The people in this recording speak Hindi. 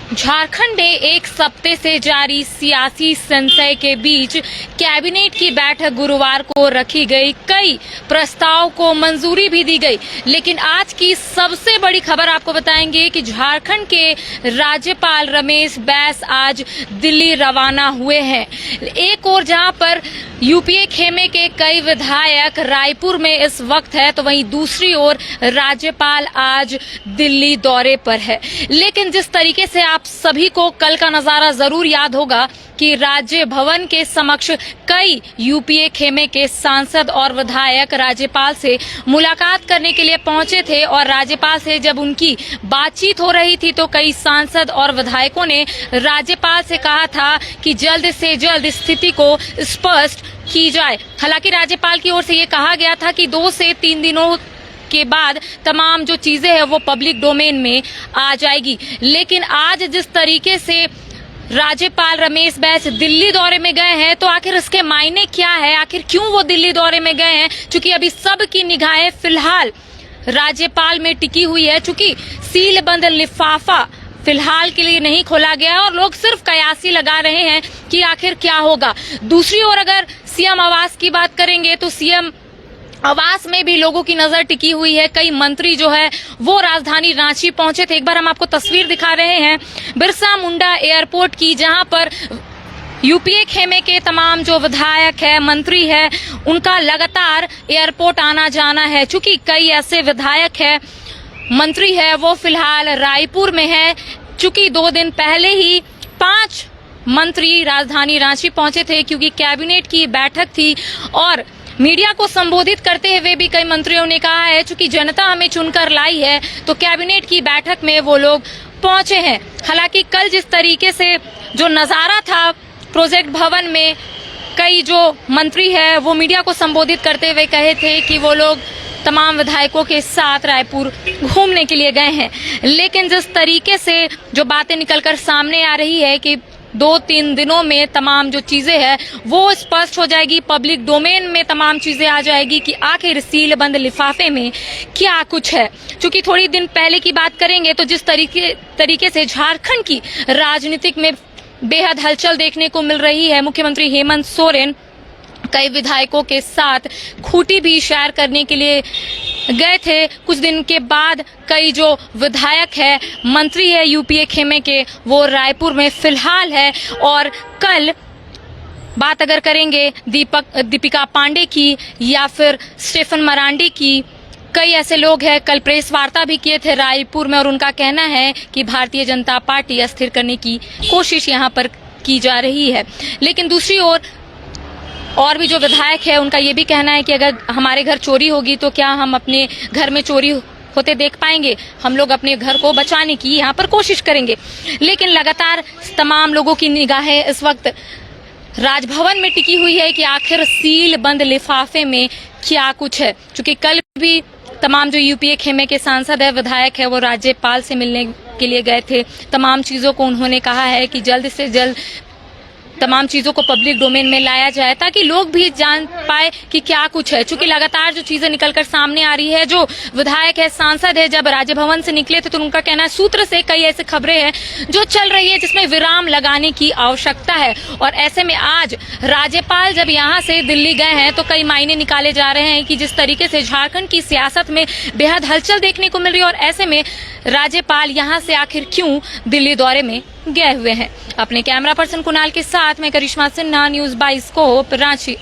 झारखंड में एक सप्ताह से जारी सियासी संशय के बीच कैबिनेट की बैठक गुरुवार को रखी गई। कई प्रस्ताव को मंजूरी भी दी गई, लेकिन आज की सबसे बड़ी खबर आपको बताएंगे कि झारखंड के राज्यपाल रमेश बैस आज दिल्ली रवाना हुए हैं। एक और जहां पर यूपीए खेमे के कई विधायक रायपुर में इस वक्त है, तो वहीं दूसरी ओर राज्यपाल आज दिल्ली दौरे पर है। लेकिन जिस तरीके से आप सभी को कल का नजारा जरूर याद होगा कि राज्य भवन के समक्ष कई यूपीए खेमे के सांसद और विधायक राज्यपाल से मुलाकात करने के लिए पहुंचे थे, और राज्यपाल से जब उनकी बातचीत हो रही थी तो कई सांसद और विधायकों ने राज्यपाल से कहा था कि जल्द से जल्द स्थिति को स्पष्ट की जाए। हालांकि राज्यपाल की ओर से ये कहा गया था कि 2 से 3 दिनों के बाद तमाम जो चीजें हैं वो पब्लिक डोमेन में आ जाएगी। लेकिन आज जिस तरीके से राज्यपाल रमेश बैस दिल्ली दौरे में गए हैं, तो आखिर इसके मायने क्या है, आखिर क्यों वो दिल्ली दौरे में गए हैं? चूंकि अभी सबकी निगाहें फिलहाल राज्यपाल में टिकी हुई है, चूंकि सील बंद लिफाफा फिलहाल के लिए नहीं खोला गया और लोग सिर्फ कयासी लगा रहे हैं कि आखिर क्या होगा। दूसरी ओर अगर सीएम आवास की बात करेंगे तो सीएम आवास में भी लोगों की नजर टिकी हुई है। कई मंत्री जो है वो राजधानी रांची पहुंचे थे। एक बार हम आपको तस्वीर दिखा रहे हैं बिरसा मुंडा एयरपोर्ट की, जहां पर यूपीए खेमे के तमाम जो विधायक है, मंत्री है, उनका लगातार एयरपोर्ट आना जाना है। चूंकि कई ऐसे विधायक है, मंत्री है, वो फिलहाल रायपुर में है। चूंकि 2 दिन पहले ही 5 मंत्री राजधानी रांची पहुंचे थे, क्योंकि कैबिनेट की बैठक थी। और मीडिया को संबोधित करते हुए भी कई मंत्रियों ने कहा है, चूंकि जनता हमें चुनकर लाई है, तो कैबिनेट की बैठक में वो लोग पहुंचे हैं। हालांकि कल जिस तरीके से जो नजारा था प्रोजेक्ट भवन में, कई जो मंत्री है वो मीडिया को संबोधित करते हुए कहे थे कि वो लोग तमाम विधायकों के साथ रायपुर घूमने के लिए गए हैं। लेकिन जिस तरीके से जो बातें निकलकर सामने आ रही है कि 2-3 दिनों में तमाम जो चीजें हैं वो स्पष्ट हो जाएगी, पब्लिक डोमेन में तमाम चीजें आ जाएगी कि आखिर सील बंद लिफाफे में क्या कुछ है। क्योंकि थोड़ी दिन पहले की बात करेंगे तो जिस तरीके से झारखंड की राजनीतिक में बेहद हलचल देखने को मिल रही है, मुख्यमंत्री हेमंत सोरेन कई विधायकों के साथ खूंटी भी शेयर करने के लिए गए थे। कुछ दिन के बाद कई जो विधायक है, मंत्री है यूपीए खेमे के, वो रायपुर में फिलहाल है। और कल बात अगर करेंगे दीपिका पांडे की या फिर स्टेफन मरांडी की, कई ऐसे लोग हैं कल प्रेस वार्ता भी किए थे रायपुर में, और उनका कहना है कि भारतीय जनता पार्टी अस्थिर करने की कोशिश यहाँ पर की जा रही है। लेकिन दूसरी ओर और भी जो विधायक है उनका ये भी कहना है कि अगर हमारे घर चोरी होगी तो क्या हम अपने घर में चोरी होते देख पाएंगे? हम लोग अपने घर को बचाने की यहाँ पर कोशिश करेंगे। लेकिन लगातार तमाम लोगों की निगाहें इस वक्त राजभवन में टिकी हुई है कि आखिर सील बंद लिफाफे में क्या कुछ है। क्योंकि कल भी तमाम जो यूपीए खेमे के सांसद है, विधायक है, वो राज्यपाल से मिलने के लिए गए थे। तमाम चीजों को उन्होंने कहा है कि जल्द से जल्द तमाम चीजों को पब्लिक डोमेन में लाया जाए, ताकि लोग भी जान पाए कि क्या कुछ है। चूंकि लगातार जो चीजें निकलकर सामने आ रही है, जो विधायक है, सांसद है, जब राजभवन से निकले थे तो उनका कहना है, सूत्र से कई ऐसी खबरें हैं जो चल रही है जिसमें विराम लगाने की आवश्यकता है। और ऐसे में आज राज्यपाल जब यहाँ से दिल्ली गए हैं तो कई मायने निकाले जा रहे हैं कि जिस तरीके से झारखंड की सियासत में बेहद हलचल देखने को मिल रही है, और ऐसे में राज्यपाल यहाँ से आखिर क्यों दिल्ली दौरे में गए हुए हैं। अपने कैमरा पर्सन कुणाल के साथ मैं करिश्मा सिन्हा, न्यूज़ 22 रांची।